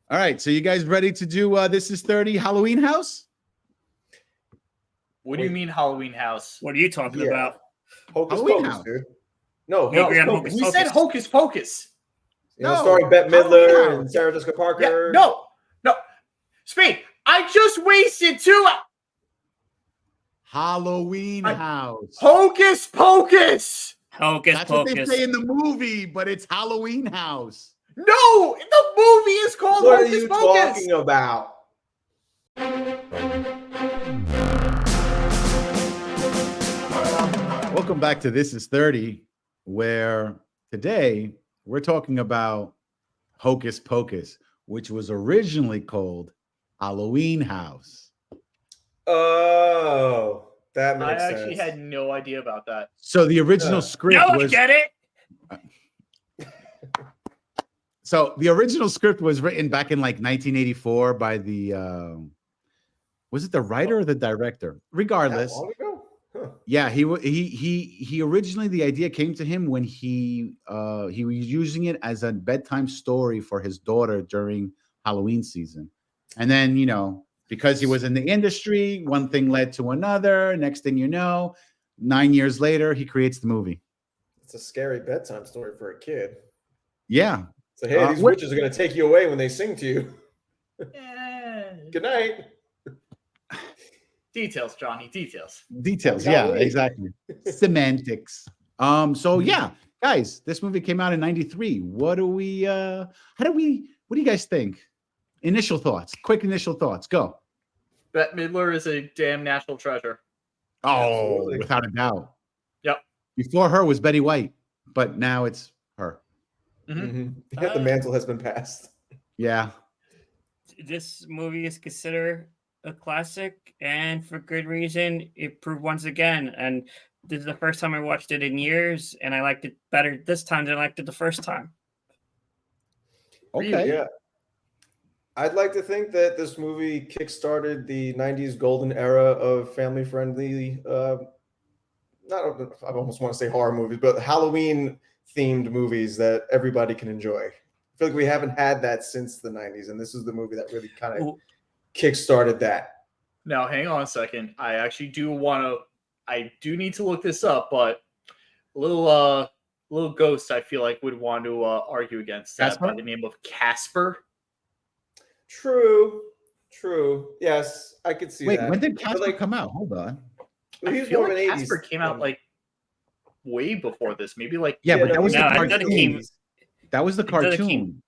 All right, so you guys ready to do This Is 30 Halloween House? What do you mean Halloween House? What are you talking about? Hocus Halloween Pocus, House. dude. No, We agree Hocus on Pocus. Hocus We said Hocus Pocus. Starring Bette Halloween Midler House. and Sarah Jessica Yeah, Parker. no. Speed, I just wasted 2 Halloween House. Hocus Pocus. Hocus That's what they Pocus. say in the movie, but it's Halloween House. No, the movie is called What are Hocus you Pocus. talking about? Welcome back to This Is 30, where today we're talking about Hocus Pocus, which was originally called Halloween House. Oh, that I makes sense. actually had no idea about that. So the original script No, I was get it. written back in like 1984 by the was it the writer or the director? Regardless, That long ago? Huh. yeah, he originally, the idea came to him when he was using it as a bedtime story for his daughter during Halloween season. And then, because he was in the industry, one thing led to another. Next thing you know, 9 years later, he creates the movie. It's a scary bedtime story for a kid. Yeah. So, hey, these witches are going to take you away when they sing to you. Good night. Details, Johnny. Details. Details. Yeah, exactly. Semantics. So yeah, guys, this movie came out in 93. What do you guys think? Initial thoughts. Quick initial thoughts. Go. Bette Midler is a damn national treasure. Oh, Absolutely. without a doubt. Yep. Before her was Betty White, but now it's her. Mm-hmm. Yeah, the mantle has been passed. Yeah. This movie is considered a classic, and for good reason. It proved once again, and this is the first time I watched it in years, and I liked it better this time than I liked it the first time. Okay. Yeah. I'd like to think that this movie kickstarted the 90s golden era of family-friendly, I almost want to say horror movies, but Halloween-themed movies that everybody can enjoy. I feel like we haven't had that since the 90s, and this is the movie that really kind of kickstarted that. Now, hang on a second. I actually do need to look this up, but a little ghost I feel like would want to argue against that by the name of Casper. True. Yes, I could see that. Wait, when did Casper come out? Hold on. He I was feel more like of an 80s Casper came out like way before this. Maybe like but that was the I thought cartoon. That was the I thought it cartoon.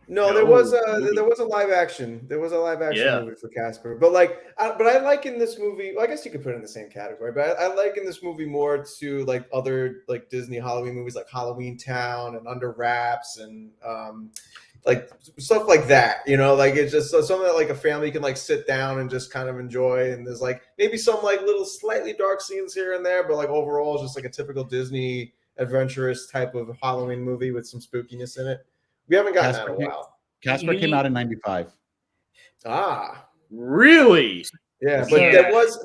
No, there was a live action. There was a live action movie for Casper. But I like in this movie. Well, I guess you could put it in the same category. But I like in this movie more to like other like Disney Halloween movies like Halloween Town and Under Wraps and like stuff like that. Like it's just something that like a family can like sit down and just kind of enjoy. And there's like maybe some like little slightly dark scenes here and there, but like overall it's just like a typical Disney adventurous type of Halloween movie with some spookiness in it. We haven't gotten that in a while. Casper came out in 95. Ah, really? Yeah, but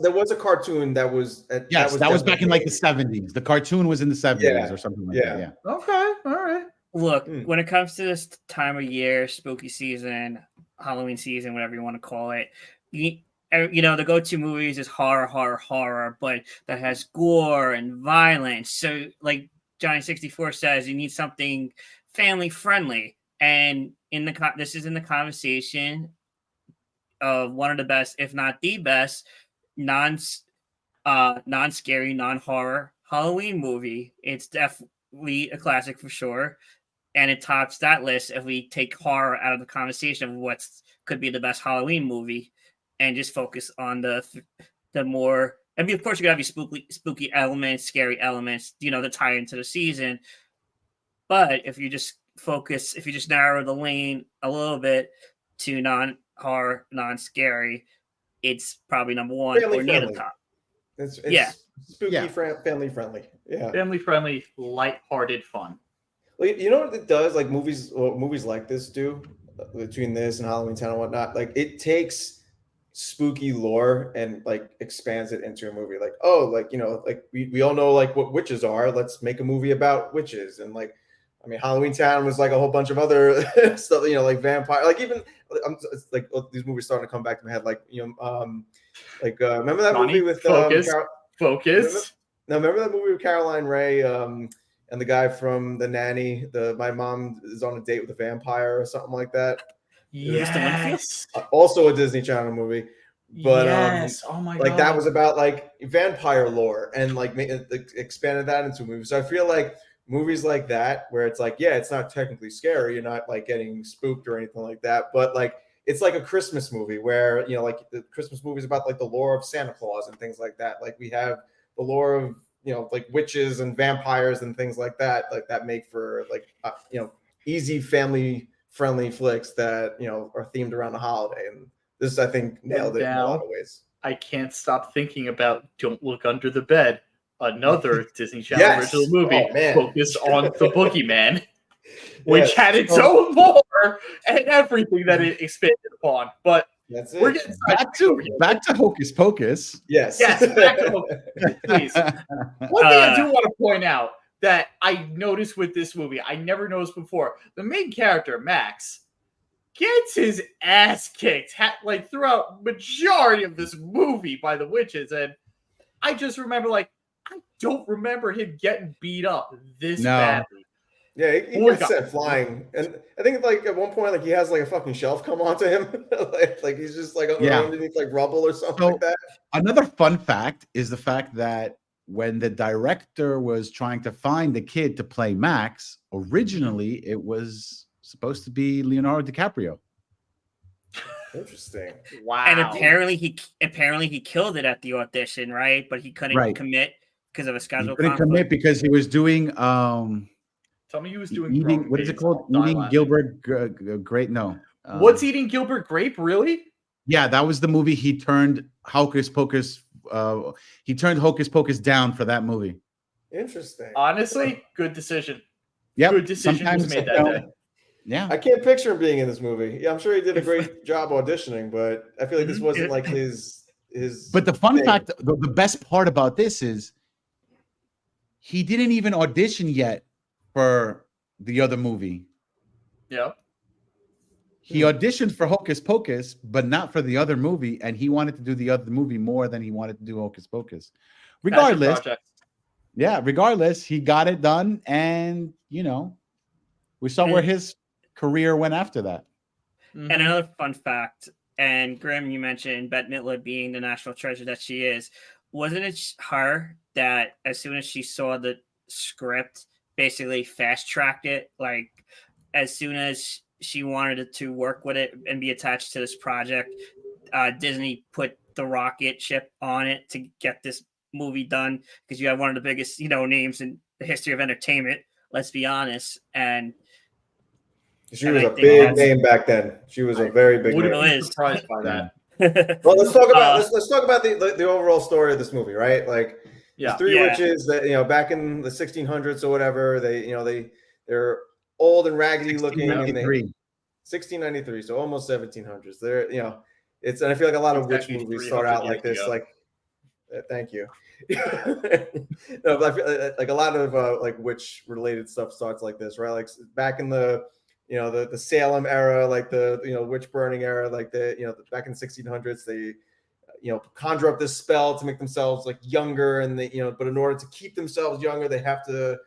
there was a cartoon that was that was back in like the 70s. The cartoon was in the 70s or something like that. Yeah. Okay. All right. Look, when it comes to this time of year, spooky season, Halloween season, whatever you want to call it, the go-to movies is horror, but that has gore and violence. So, like Johnny 64 says, you need something family friendly, and this is in the conversation of one of the best, if not the best, non-scary, non-horror Halloween movie. It's definitely a classic for sure, and it tops that list if we take horror out of the conversation of what could be the best Halloween movie and just focus on the more. I mean, of course, you gotta be spooky elements, scary elements, to tie into the season. But if you just narrow the lane a little bit to non-horror, non-scary, it's probably number one family or friendly. Near the top. It's spooky, family friendly. Yeah, family friendly, lighthearted fun. Like, you know what it does? Like movies like this do, between this and Halloween Town and whatnot. Like it takes spooky lore and like expands it into a movie. Like, oh, like like we all know like what witches are. Let's make a movie about witches and like. I mean, Halloween Town was like a whole bunch of other stuff, you know, like vampire, like even it's like these movies starting to come back to my head, like remember that movie with Focus. Remember that movie with Caroline Ray and the guy from The Nanny? My mom is on a date with a vampire or something like that. Yes. Also a Disney Channel movie. But yes. Oh my like God. that was about like vampire lore and like expanded that into a movie. So I feel like movies like that, where it's like, yeah, it's not technically scary, you're not like getting spooked or anything like that, but like it's like a Christmas movie where, you know, like the Christmas movies about like the lore of Santa Claus and things like that. Like we have the lore of, you know, like witches and vampires and things like that make for like you know, easy family friendly flicks that, you know, are themed around the holiday. And this, I think, nailed it in a lot of ways. I can't stop thinking about Don't Look Under the Bed, another Disney Channel original movie focused on the boogeyman, which had its own lore and everything that it expanded upon. But that's it. We're getting back to Hocus Pocus. Yes. Back to Hocus Pocus, please. One thing I do want to point out that I noticed with this movie, I never noticed before, the main character, Max, gets his ass kicked like throughout majority of this movie by the witches, and I just remember I don't remember him getting beat up this badly. Yeah, he gets sent flying, and I think like at one point, like he has like a fucking shelf come onto him, like he's just like underneath like rubble or something like that. Another fun fact is the fact that when the director was trying to find the kid to play Max, originally it was supposed to be Leonardo DiCaprio. Interesting. Wow. And apparently he killed it at the audition, right? But he couldn't commit because of a schedule conflict. He couldn't commit because he was doing Tell me he was doing eating, what is it called? Eating Gilbert Grape? No. What's Eating Gilbert Grape? Really? Yeah, that was the movie he turned Hocus Pocus. He turned Hocus Pocus down for that movie. Interesting. Honestly, good decision. Yeah, good decision was made that day. Yeah, I can't picture him being in this movie. Yeah, I'm sure he did a great job auditioning, but I feel like this wasn't like his. But the fun fact, the best part about this is he didn't even audition yet for the other movie. Yeah. He auditioned for Hocus Pocus, but not for the other movie, and he wanted to do the other movie more than he wanted to do Hocus Pocus. Regardless, he got it done, and you know, we saw where his career went after that. And another fun fact, and Grim, you mentioned Bette Midler being the national treasure that she is. Wasn't it her that as soon as she saw the script, basically fast-tracked it? Like, as soon as she wanted to work with it and be attached to this project, Disney put the rocket ship on it to get this movie done, because you have one of the biggest, names in the history of entertainment, let's be honest. And she was a big name back then. She was a very big name. Wouldn't be surprised by that. Well, let's talk about the overall story of this movie, right? Like, the three witches that back in the 1600s or whatever, they're old and raggedy looking, and 1693, so almost 1700s. They're and I feel like a lot of witch movies start out like this, like. Thank you. No, but I feel like a lot of like witch related stuff starts like this, right? Like back in the the Salem era, like the witch burning era, like back in the 1600s, they conjure up this spell to make themselves like younger, and they but in order to keep themselves younger, they have to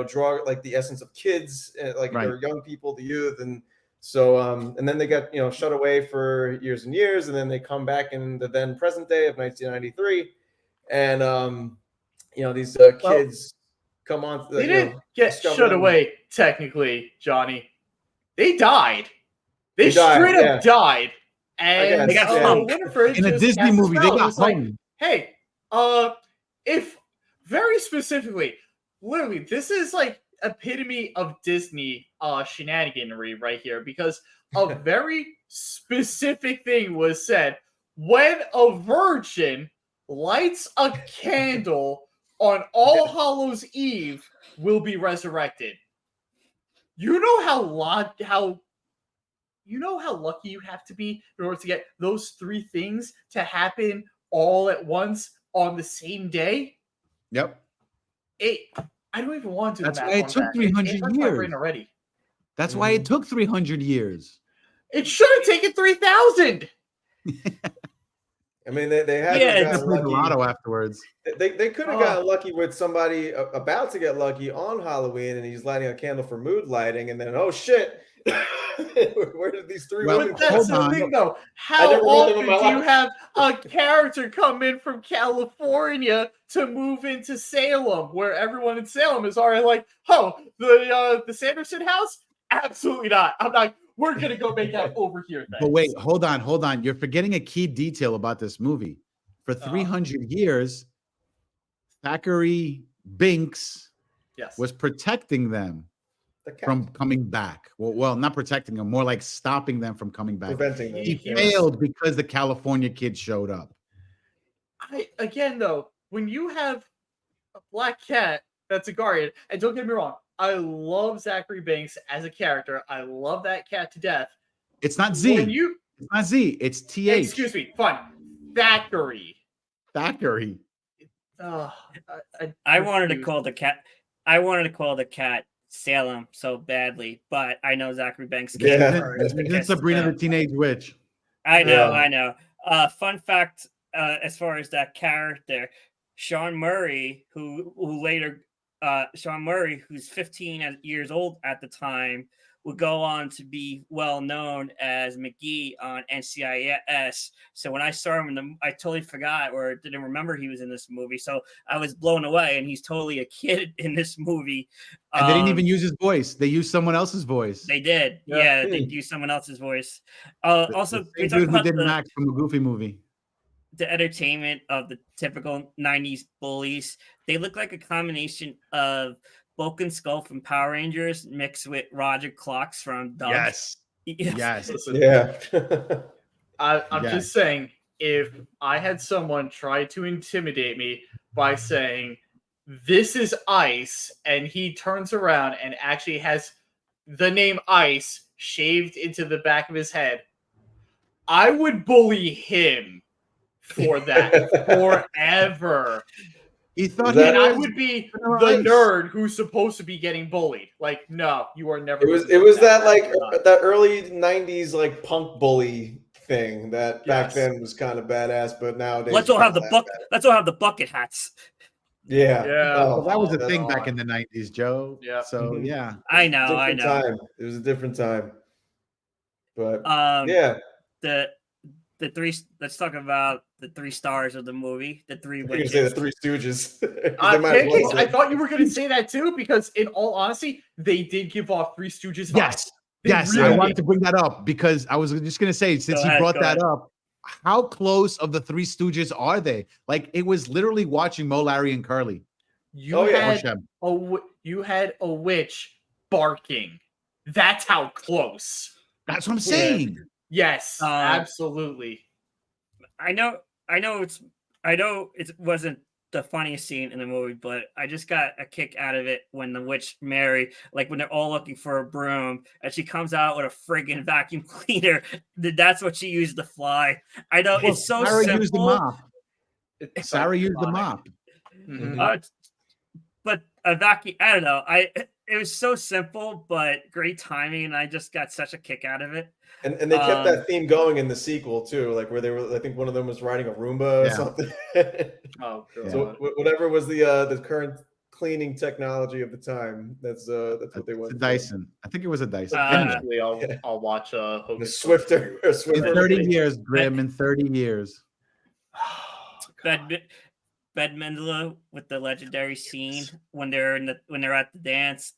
draw like the essence of kids, like they're young people, the youth, and so and then they get shut away for years and years, and then they come back in the then present day of 1993. And these kids come on. They didn't get shut away, technically, Johnny. They died. They straight up died. And they got hung. In a Disney movie, they got hung. Hey, if very specifically, literally, this is like epitome of Disney shenaniganry right here, because a very specific thing was said when a virgin lights a candle on All Hallows Eve will be resurrected. You know how lucky you have to be in order to get those three things to happen all at once on the same day? Yep. I don't even want to do That's the why math it on took that. 300 It hurts my brain years. already. That's why it took 300 years. It should have taken 3,000. I mean, they had Yeah, to It's gotten played the lucky. lotto afterwards. They could have gotten lucky with somebody about to get lucky on Halloween, and he's lighting a candle for mood lighting, and then, oh shit, where did these three women But that's hold the on. thing, though. I How never met them in often my do you life. have a character come in from California to move into Salem, where everyone in Salem is already like, oh, the Sanderson house? Absolutely not. I'm not. We're gonna go make out over here. Thanks. But wait, hold on. You're forgetting a key detail about this movie. For 300 years, Thackeray Binks was protecting them from coming back. Well, not protecting them, more like stopping them from coming back. Preventing them. He failed because the California kid showed up. Again, though, when you have a black cat that's a guardian, and don't get me wrong, I love Zachary Banks as a character. I love that cat to death. It's not Z. It's not Z. It's TH. Excuse me. Fine. Thackeray. Thackeray. I wanted to call the cat. I wanted to call the cat Salem so badly, but I know Zachary Banks. It's Sabrina the Teenage Witch. I know. Fun fact, as far as that character, Sean Murray, Sean Murray, who's 15 years old at the time, would go on to be well known as McGee on NCIS. So when I saw him I totally forgot or didn't remember he was in this movie. So I was blown away, and he's totally a kid in this movie. And they didn't even use his voice; they used someone else's voice. They did, yeah. They used someone else's voice. Also, the dude who did Max from a Goofy movie. The entertainment of the typical 90s bullies. They look like a combination of Bulk and Skull from Power Rangers mixed with Roger Clocks from Doug. Yes. Listen, Yeah. I'm just saying, if I had someone try to intimidate me by saying, this is Ice, and he turns around and actually has the name Ice shaved into the back of his head, I would bully him for that forever. He thought I would be the nerd who's supposed to be getting bullied. Like, no, you are never. It was that like that early '90s like punk bully thing that back then was kind of badass, but nowadays let's all have the bucket hats. Yeah. Well, that was a thing back in the 90s, Joe. Yeah. So yeah. I know. Time. It was a different time. But the three. Let's talk about the 3 stars of the movie. The 3 witches. Say the 3 Stooges. Pancakes, I thought you were going to say that too, because in all honesty, they did give off 3 Stooges vibes. Yes, I wanted to bring that up because I was just going to say, since he brought that up, how close of the 3 Stooges are they? Like, it was literally watching Mo, Larry, and Curly. You had a witch barking. That's how close. That's what I'm saying. Yes, absolutely. I know it wasn't the funniest scene in the movie, but I just got a kick out of it when the witch Mary, like when they're all looking for a broom, and she comes out with a friggin' vacuum cleaner. That's what she used to fly. I know it's so Sarah simple. used the mop. Sarah used the mop. But a vacuum, I don't know. It was so simple, but great timing, and I just got such a kick out of it. And they kept that theme going in the sequel too, like where they were. I think one of them was riding a Roomba or something. Oh, God. So whatever was the current cleaning technology of the time, that's what they went. Dyson. I think it was a Dyson. Eventually, I'll watch Hocus Swifter. In 30 years, Grim. In 30 years. Bed Mendela with the legendary scene when they're at the dance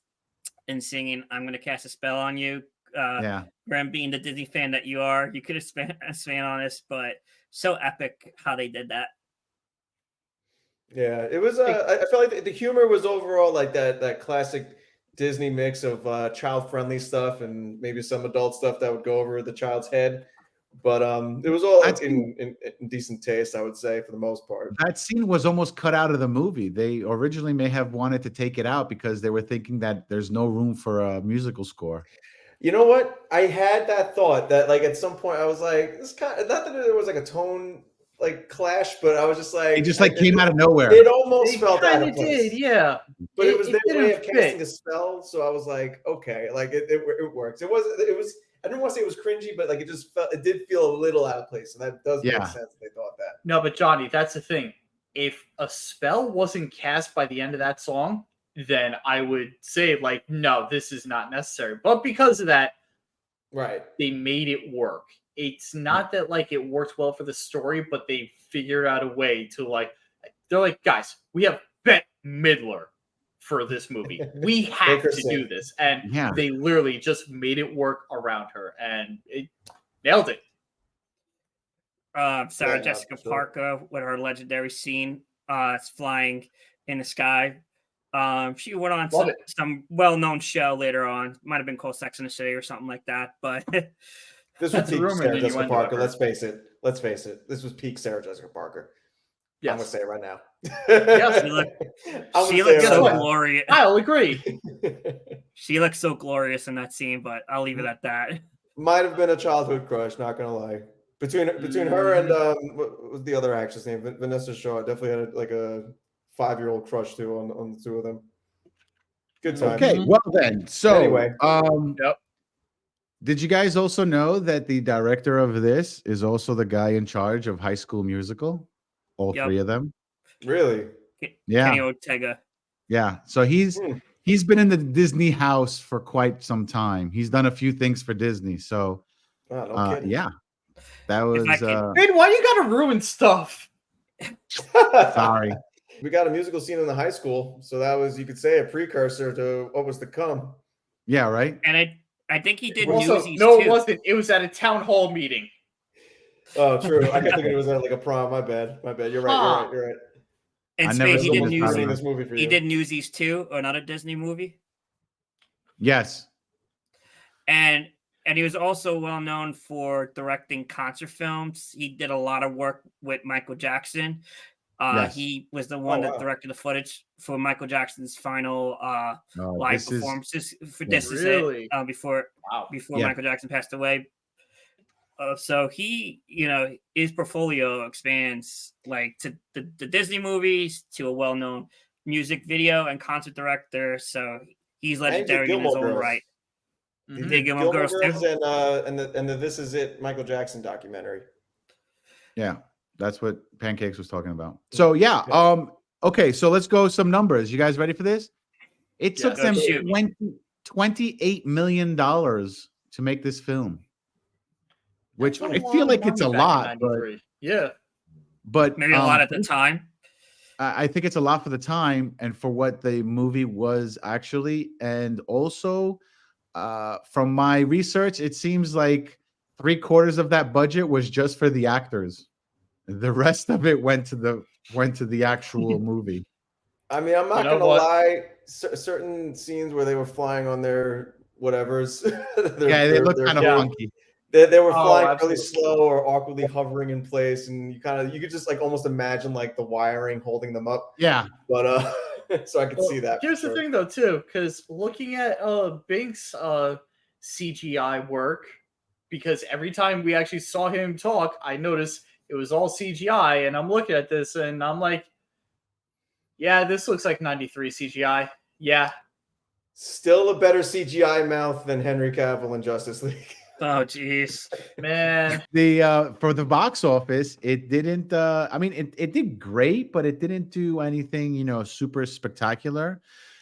and singing "I'm going to cast a spell on you." Graham, being the Disney fan that you are, you could have spent on this, but so epic how they did that. Yeah, it was. I felt like the humor was overall like that classic Disney mix of child-friendly stuff and maybe some adult stuff that would go over the child's head. But it was all in decent taste, I would say, for the most part. That scene was almost cut out of the movie. They originally may have wanted to take it out because they were thinking that there's no room for a musical score. You know what? I had that thought that like at some point I was like, this kind of, not that there was like a tone like clash, but I was just like, It just like came out of nowhere. It almost It felt out kind of of place. did, yeah. But it was their didn't way of casting fit. a spell, so I was like, okay, like it works. It was. I didn't want to say it was cringy, but like it just felt. It did feel a little out of place, and that does make sense. That they thought that. No, but Johnny, that's the thing. If a spell wasn't cast by the end of that song, then I would say like, no, this is not necessary. But because of that, right, they made it work. It's not that like it worked well for the story, but they figured out a way to like. They're like, guys, we have Bette Midler for this movie. We have to do this, and they literally just made it work around her, and it nailed it. Sarah Jessica Parker with her legendary scene, it's flying in the sky. She went on some well-known show later on. Might have been called Sex and the City or something like that. But this was peak Sarah Jessica Parker. Let's face it. This was peak Sarah Jessica Parker. Yes. I'm gonna say it right now. She looks so glorious. I'll agree. She looks so glorious in that scene, but I'll leave it at that. Might have been a childhood crush. Not gonna lie. Between her and what was the other actress name? Vanessa Shaw. Definitely had like a 5-year-old crush too on the two of them. Good time. Okay, well then. So anyway, did you guys also know that the director of this is also the guy in charge of High School Musical? All three of them. Really? Yeah. Kenny Ortega. Yeah. So he's been in the Disney house for quite some time. He's done a few things for Disney. So yeah. That was man, why you gotta ruin stuff? Sorry. We got a musical scene in the high school, so that was, you could say, a precursor to what was to come. Yeah, right. And I think he did Newsies too. It wasn't. It was at a town hall meeting. Oh, true. I kept thinking it was at like a prom. My bad. You're right. You're right. And Spade, he did Newsies. He did Newsies too, another Disney movie. Yes. And he was also well known for directing concert films. He did a lot of work with Michael Jackson. Yes. He was the one that directed the footage for Michael Jackson's final live performances for This Is It before Michael Jackson passed away. So he, his portfolio expands like to the Disney movies, to a well-known music video and concert director. So he's legendary in his own right. Mm-hmm. Did Gilmore Girls too? And the This Is It Michael Jackson documentary. Yeah, that's what Pancakes was talking about. So yeah, okay, so let's go some numbers. You guys ready for this? It took them $28 million to make this film. Which I feel like it's a lot, but maybe a lot at the time. I think it's a lot for the time and for what the movie was actually, and also from my research, it seems like 3/4 of that budget was just for the actors. The rest of it went to the actual movie. I mean, I'm not gonna lie. Certain scenes where they were flying on their whatevers, they look kind of funky. They were flying really slow or awkwardly hovering in place, and you could just like almost imagine like the wiring holding them up. Yeah. But so I could see that. Here's the thing though too, because looking at Bink's CGI work, because every time we actually saw him talk, I noticed it was all CGI, and I'm looking at this and I'm like, yeah, this looks like 93 CGI. Yeah. Still a better CGI mouth than Henry Cavill in Justice League. Oh jeez, man. The for the box office, it didn't. I mean, it did great, but it didn't do anything, super spectacular.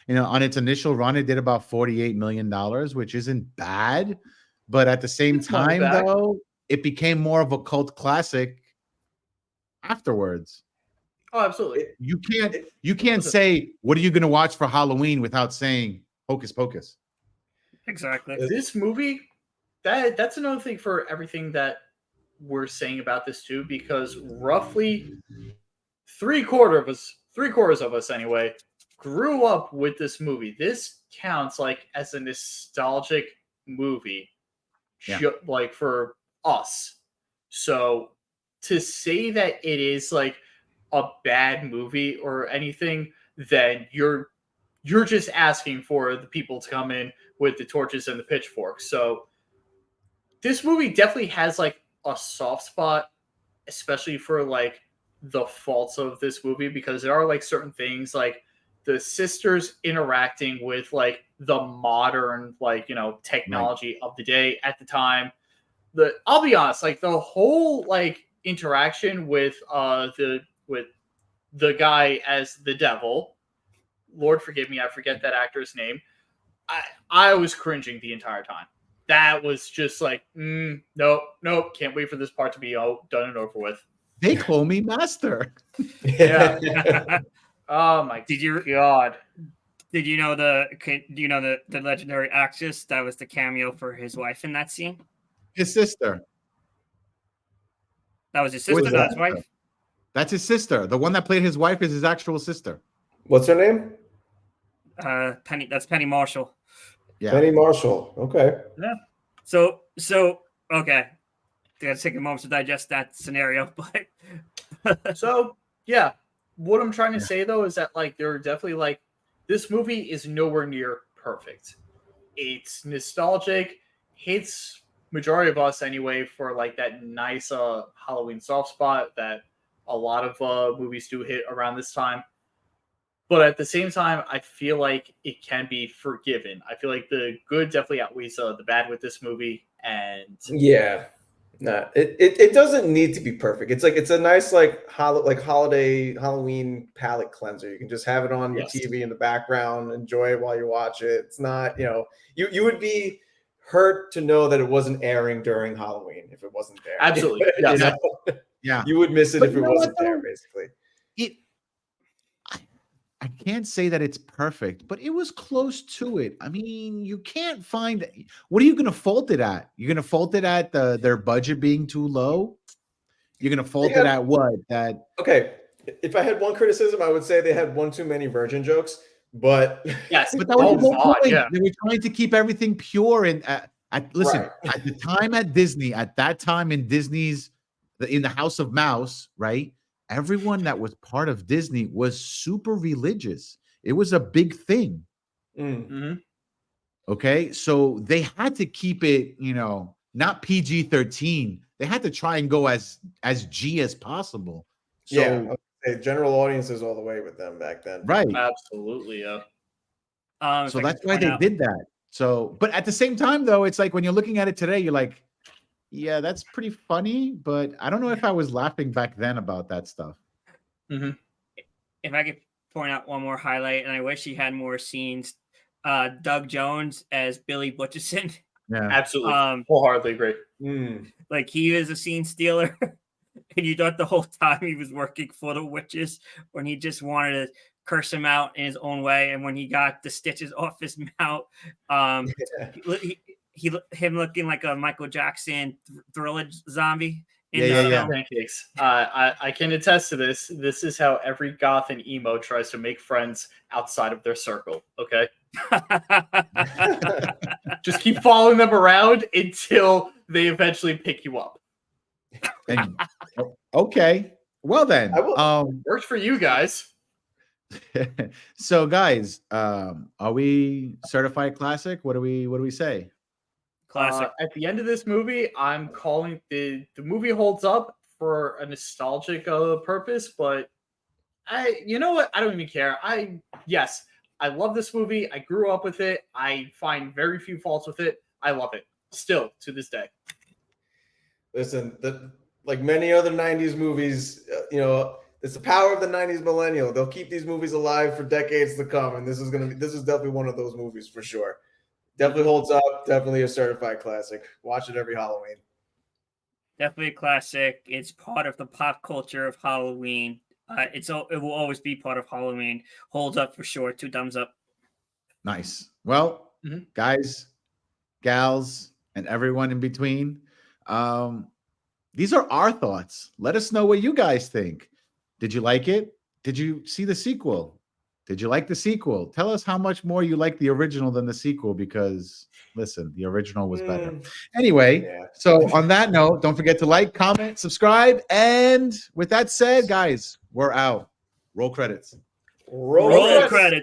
On its initial run, it did about $48 million, which isn't bad. But at the same time, though, it became more of a cult classic afterwards. Oh, absolutely. You can't say, what are you going to watch for Halloween without saying Hocus Pocus? Exactly. This movie. That's another thing for everything that we're saying about this too, because roughly three-quarters of us anyway, grew up with this movie. This counts like as a nostalgic movie, like for us. So to say that it is like a bad movie or anything, then you're just asking for the people to come in with the torches and the pitchforks. So this movie definitely has like a soft spot, especially for like the faults of this movie, because there are like certain things like the sisters interacting with like the modern like technology of the day at the time. I'll be honest, like the whole like interaction with the guy as the devil, Lord forgive me, I forget that actor's name. I was cringing the entire time. That was just like, nope, can't wait for this part to be done and over with. They call me master. Yeah. Oh my God. Do you know the legendary actress that was the cameo for his wife in that scene? His sister. That was his sister, not his wife? That's his sister. The one that played his wife is his actual sister. What's her name? Penny. That's Penny Marshall. Yeah. Penny Marshall. Okay. Yeah. So okay. I gotta take a moment to digest that scenario, but so yeah. What I'm trying to say though is that like there are definitely like this movie is nowhere near perfect. It's nostalgic, hits majority of us anyway for like that nice Halloween soft spot that a lot of movies do hit around this time. But at the same time, I feel like it can be forgiven. I feel like the good definitely outweighs the bad with this movie. And yeah, nah, it doesn't need to be perfect. It's a nice like holiday Halloween palate cleanser. You can just have it on your TV in the background, enjoy it while you watch it. It's not, you would be hurt to know that it wasn't airing during Halloween if it wasn't there. Absolutely, yes. Yeah, you would miss it if it wasn't there. Basically, I can't say that it's perfect, but it was close to it. I mean, you can't find. What are you going to fault it at? You're going to fault it at their budget being too low? You're going to fault it at what? That okay. If I had one criticism, I would say they had one too many virgin jokes. But yes, but that was the whole point. Yeah. They were trying to keep everything pure. And listen, at the time at Disney, at that time in Disney's in the House of Mouse, right? Everyone that was part of Disney was super religious. It was a big thing. Mm-hmm. Okay, so they had to keep it, not PG-13. They had to try and go as G as possible. So general audiences all the way with them back then, right? Absolutely, yeah. So that's why they did that. So, but at the same time, though, it's like when you're looking at it today, you're like, yeah, that's pretty funny, but I don't know if I was laughing back then about that stuff. Mm-hmm. If I could point out one more highlight, and I wish he had more scenes, Doug Jones as Billy Butcherson. Yeah, absolutely. Wholeheartedly agree. Like he was a scene stealer, and you thought the whole time he was working for the witches when he just wanted to curse him out in his own way. And when he got the stitches off his mouth, him looking like a Michael Jackson Thriller zombie. Yeah. Pancakes. I can attest to this. This is how every goth and emo tries to make friends outside of their circle. Okay. Just keep following them around until they eventually pick you up. And, okay. Well then, works for you guys. So guys, are we certified classic? What do we say? Classic. At the end of this movie, I'm calling the movie holds up for a nostalgic purpose, but you know what? I don't even care. I love this movie. I grew up with it. I find very few faults with it. I love it still to this day. Listen, like many other 90s movies, it's the power of the 90s millennial. They'll keep these movies alive for decades to come, and this is definitely one of those movies for sure. Definitely holds up. Definitely a certified classic. Watch it every Halloween. Definitely a classic. It's part of the pop culture of Halloween. It will always be part of Halloween. Holds up for sure. 2 thumbs up. Nice. Well, guys, gals, and everyone in between, these are our thoughts. Let us know what you guys think. Did you like it? Did you see the sequel? Did you like the sequel? Tell us how much more you like the original than the sequel, because listen, the original was better. Anyway, so on that note, don't forget to like, comment, subscribe. And with that said, guys, we're out. Roll credits. Roll credits.